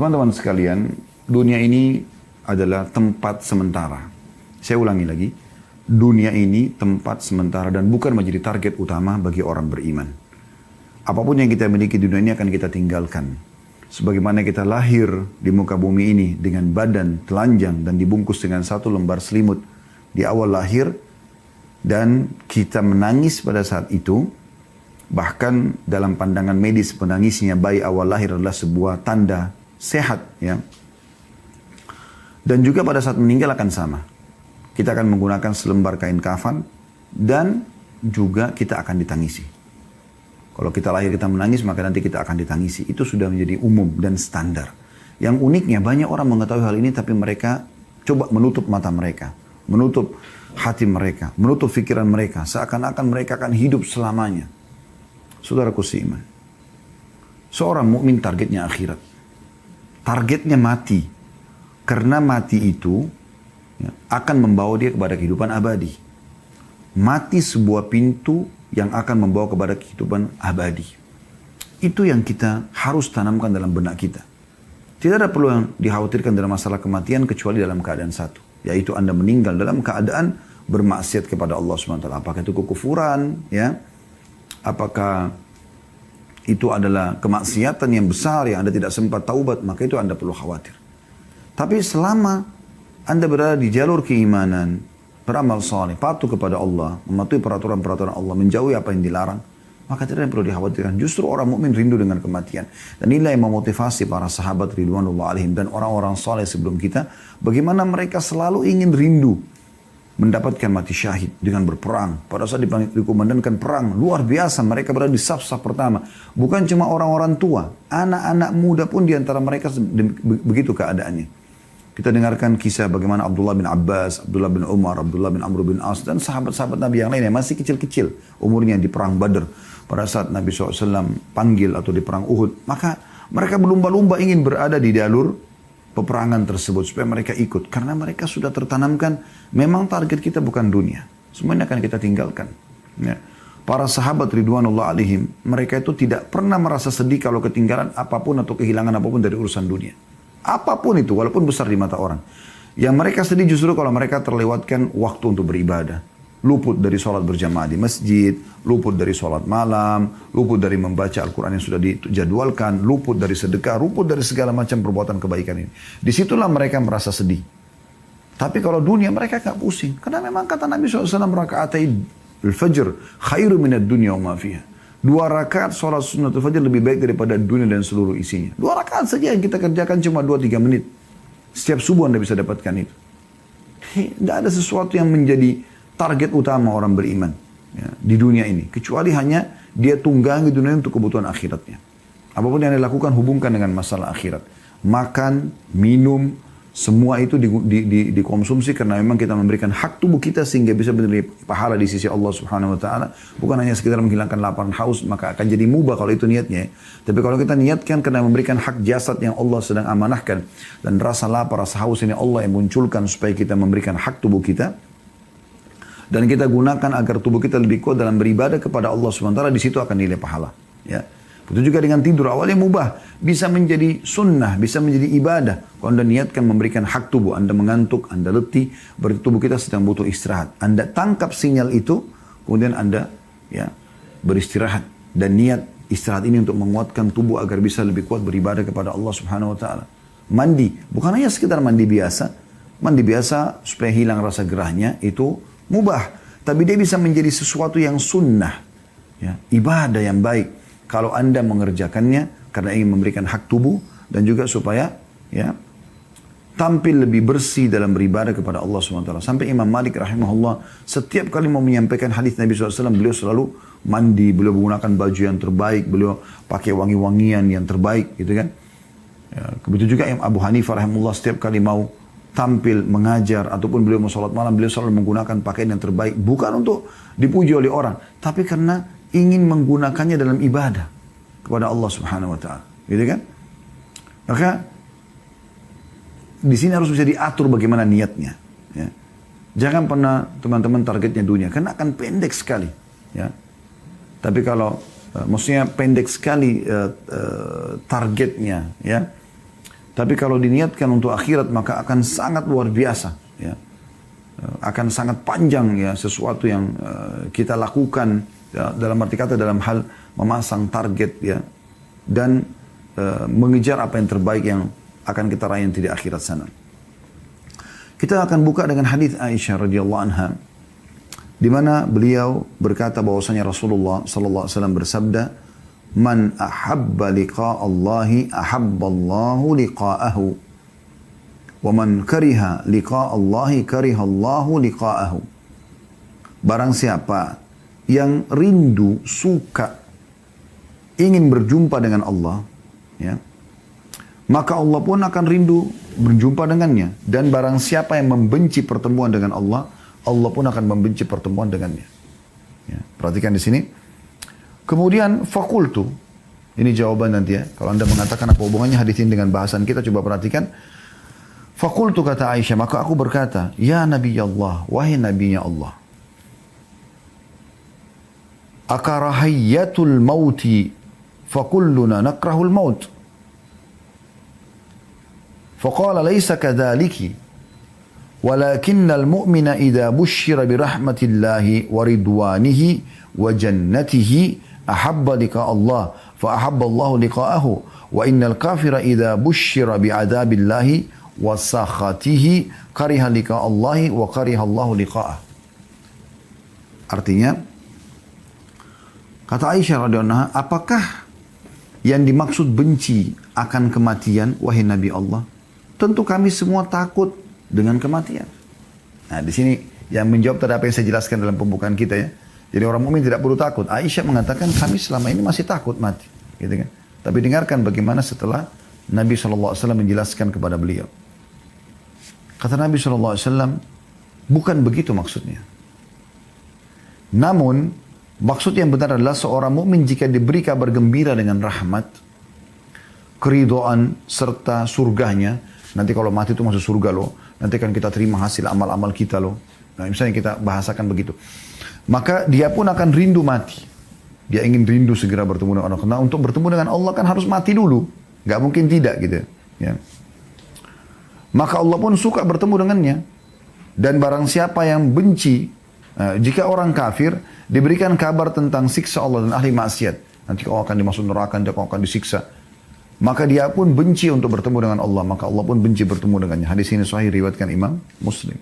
Teman-teman sekalian, dunia ini adalah tempat sementara. Saya ulangi lagi, dunia ini tempat sementara dan bukan menjadi target utama bagi orang beriman. Apapun yang kita miliki di dunia ini akan kita tinggalkan. Sebagaimana kita lahir di muka bumi ini dengan badan telanjang dan dibungkus dengan satu lembar selimut di awal lahir, dan kita menangis pada saat itu. Bahkan dalam pandangan medis, menangisnya bayi awal lahir adalah sebuah tanda sehat, ya. Dan juga pada saat meninggal akan sama. Kita akan menggunakan selembar kain kafan dan juga kita akan ditangisi. Kalau kita lahir kita menangis, maka nanti kita akan ditangisi. Itu sudah menjadi umum dan standar. Yang uniknya banyak orang mengetahui hal ini, tapi mereka coba menutup mata mereka, menutup hati mereka, menutup pikiran mereka, seakan-akan mereka akan hidup selamanya. Saudaraku seiman, seorang mukmin targetnya akhirat. Targetnya mati. Karena mati itu akan membawa dia kepada kehidupan abadi. Mati sebuah pintu yang akan membawa kepada kehidupan abadi. Itu yang kita harus tanamkan dalam benak kita. Tidak ada perlu yang dikhawatirkan dalam masalah kematian kecuali dalam keadaan satu. Yaitu Anda meninggal dalam keadaan bermaksiat kepada Allah SWT. Apakah itu kekufuran, ya? Apakah itu adalah kemaksiatan yang besar yang Anda tidak sempat taubat, maka itu Anda perlu khawatir. Tapi selama Anda berada di jalur keimanan, beramal saleh, patuh kepada Allah, mematuhi peraturan-peraturan Allah, menjauhi apa yang dilarang, maka tidak ada yang perlu dikhawatirkan. Justru orang mukmin rindu dengan kematian. Dan inilah yang memotivasi para sahabat ridwanullah alaihim dan orang-orang saleh sebelum kita, bagaimana mereka selalu ingin rindu mendapatkan mati syahid dengan berperang. Pada saat dikumandangkan perang, luar biasa. Mereka berada di saf-saf pertama. Bukan cuma orang-orang tua, anak-anak muda pun diantara mereka begitu keadaannya. Kita dengarkan kisah bagaimana Abdullah bin Abbas, Abdullah bin Umar, Abdullah bin Amr bin As, dan sahabat-sahabat Nabi yang lainnya masih kecil-kecil umurnya di perang Badr. Pada saat Nabi SAW panggil atau di perang Uhud, maka mereka berlumba-lumba ingin berada di jalur peperangan tersebut supaya mereka ikut, karena mereka sudah tertanamkan memang target kita bukan dunia, semuanya akan kita tinggalkan, ya. Para sahabat ridwanullah alaihim, mereka itu tidak pernah merasa sedih kalau ketinggalan apapun atau kehilangan apapun dari urusan dunia, apapun itu walaupun besar di mata orang. Yang mereka sedih justru kalau mereka terlewatkan waktu untuk beribadah, luput dari sholat berjamaah di masjid, luput dari sholat malam, luput dari membaca Al-Quran yang sudah dijadwalkan, luput dari sedekah, luput dari segala macam perbuatan kebaikan ini. Disitulah mereka merasa sedih. Tapi kalau dunia mereka gak pusing. Karena memang kata Nabi SAW, raka'atai al-fajr khairu minad dunya wa ma fiha. 2 rakaat sholat sunnatul fajr lebih baik daripada dunia dan seluruh isinya. 2 rakaat saja yang kita kerjakan cuma 2-3 menit. Setiap subuh Anda bisa dapatkan itu. Tidak ada sesuatu yang menjadi target utama orang beriman, ya, di dunia ini. Kecuali hanya dia tunggangi dunia untuk kebutuhan akhiratnya. Apapun yang dia lakukan hubungkan dengan masalah akhirat. Makan, minum, semua itu dikonsumsi karena memang kita memberikan hak tubuh kita sehingga bisa menerima pahala di sisi Allah Subhanahu wa taala. Bukan hanya sekedar menghilangkan lapar dan haus, maka akan jadi mubah kalau itu niatnya. Tapi kalau kita niatkan karena memberikan hak jasad yang Allah sedang amanahkan, dan rasa lapar, rasa haus ini Allah yang munculkan supaya kita memberikan hak tubuh kita, dan kita gunakan agar tubuh kita lebih kuat dalam beribadah kepada Allah SWT, di situ akan nilai pahala. Ya. Itu juga dengan tidur, awalnya mubah, bisa menjadi sunnah, bisa menjadi ibadah. Kalau Anda niatkan memberikan hak tubuh, Anda mengantuk, Anda letih, berarti tubuh kita sedang butuh istirahat. Anda tangkap sinyal itu, kemudian Anda ya beristirahat. Dan niat istirahat ini untuk menguatkan tubuh agar bisa lebih kuat beribadah kepada Allah Subhanahu wa taala. Mandi, bukan hanya sekedar mandi biasa. Mandi biasa supaya hilang rasa gerahnya, itu mubah, tapi dia bisa menjadi sesuatu yang sunnah, ya, ibadah yang baik kalau Anda mengerjakannya karena ingin memberikan hak tubuh dan juga supaya ya tampil lebih bersih dalam beribadah kepada Allah SWT. Sampai Imam Malik rahimahullah setiap kali mau menyampaikan hadis Nabi SAW, beliau selalu mandi, beliau menggunakan baju yang terbaik, beliau pakai wangi-wangian yang terbaik, gitu kan. Ya, begitu juga Imam Abu Hanifah rahimahullah setiap kali mau tampil mengajar ataupun beliau mau sholat malam, beliau selalu menggunakan pakaian yang terbaik, bukan untuk dipuji oleh orang, tapi karena ingin menggunakannya dalam ibadah kepada Allah Subhanahu wa taala, gitu kan? Maka di sini harus bisa diatur bagaimana niatnya, ya. Jangan pernah teman-teman targetnya dunia, karena akan pendek sekali, ya. Tapi kalau maksudnya pendek sekali targetnya, ya. Tapi kalau diniatkan untuk akhirat maka akan sangat luar biasa. Ya. Akan sangat panjang ya sesuatu yang kita lakukan ya, dalam arti kata dalam hal memasang target ya dan mengejar apa yang terbaik yang akan kita raih nanti di akhirat sana. Kita akan buka dengan hadis Aisyah radhiyallahu anha di mana beliau berkata bahwasanya Rasulullah sallallahu alaihi wasallam bersabda, "Man ahabba liqa Allahi ahabba Allahu liqa'ahu. Wa man kariha liqa Allahi kariha Allahu liqa'ahu." Barang siapa yang rindu, suka, ingin berjumpa dengan Allah, ya, maka Allah pun akan rindu berjumpa dengannya. Dan barang siapa yang membenci pertemuan dengan Allah, Allah pun akan membenci pertemuan dengannya. Ya, perhatikan di sini. Kemudian fakultu, ini jawaban nanti ya. Kalau anda mengatakan apa hubungannya hadis ini dengan bahasan kita, coba perhatikan. Fakultu kata Aisyah, maka aku berkata, ya Nabi Allah, wahai Nabinya Allah. Akarahiyatul mauti fakulluna nakrahul maut. Faqala laysa kadhaliki. ولكن المؤمن إذا بشر برحمة الله ورضوانه وجنته أحب لقاء الله فأحب الله لقاءه وإن الكافر إذا بشر بعذاب الله وسخطه كره لقاء الله وكره الله لقاءه. Artinya kata Aisyah radhiyallahu anha, apakah yang dimaksud benci akan kematian wahai Nabi Allah? Tentu kami semua takut dengan kematian. Nah, di sini yang menjawab tadi apa yang saya jelaskan dalam pembukaan kita ya. Jadi orang mukmin tidak perlu takut. Aisyah mengatakan kami selama ini masih takut mati, gitu kan. Tapi dengarkan bagaimana setelah Nabi SAW menjelaskan kepada beliau. Kata Nabi SAW, bukan begitu maksudnya. Namun, maksud yang benar adalah seorang mukmin jika diberi kabar gembira dengan rahmat, keridhaan serta surganya, nanti kalau mati itu masuk surga loh. Nanti kan kita terima hasil amal-amal kita loh. Nah, misalnya kita bahasakan begitu. Maka dia pun akan rindu mati. Dia ingin rindu segera bertemu dengan Allah. Karena untuk bertemu dengan Allah kan harus mati dulu. Gak mungkin tidak gitu. Ya. Maka Allah pun suka bertemu dengannya. Dan barang siapa yang benci, jika orang kafir diberikan kabar tentang siksa Allah dan ahli maksiat. Nanti kau akan dimasuk neraka, nanti kau akan disiksa. Maka dia pun benci untuk bertemu dengan Allah. Maka Allah pun benci bertemu dengannya. Hadis ini sahih riwayatkan Imam Muslim.